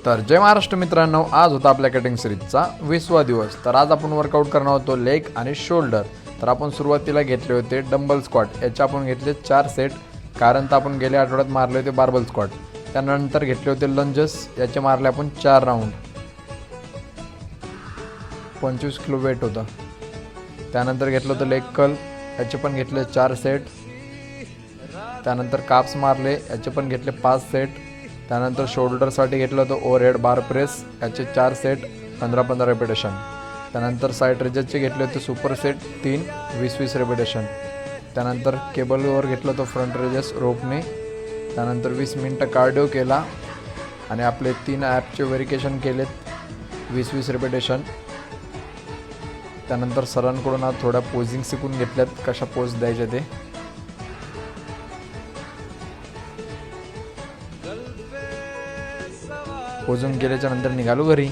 तर जय महाराष्ट्र मित्रांनो, आज होता आपल्या कटिंग सिरीजचा 20वा दिवस। तर आज आपण वर्कआउट करणार होतो लेग आणि शोल्डर। तर आपण सुरुवातीला घेतले होते डंबल स्क्वॉट, याचे आपण घेतले 4 सेट, कारण तर आपण गेल्या आठवड्यात मारले होते बार्बल स्क्वॉट। त्यानंतर घेतले होते लंजेस, याचे मारले आपण 4 राऊंड, 25 किलो वेट होता। त्यानंतर घेतलं होतं लेग कर्ल, याचे पण घेतले 4 सेट। त्यानंतर काप्स मारले, याचे पण घेतले 5 सेट। त्यानंतर शोल्डरसाठी घेतलं होतं ओव्हरहेड बार प्रेस, याचे 4 सेट 15-15 रेपिटेशन। त्यानंतर साईड रेजेसचे घेतले होते सुपर सेट 3 20-20 रेपिटेशन। त्यानंतर केबलवर घेतलं होतं फ्रंट रेजेस रोपने। त्यानंतर 20 मिनटं कार्डिओ केला आणि आपले 3 ॲपचे व्हेरिफिकेशन केलेत 20-20 रेपिटेशन। त्यानंतर सरांकडून आज थोड्या पोजिंग शिकून घेतल्यात, कशा पोज द्यायचे ते। पोजून केल्याच्या नंतर निघालो घरी।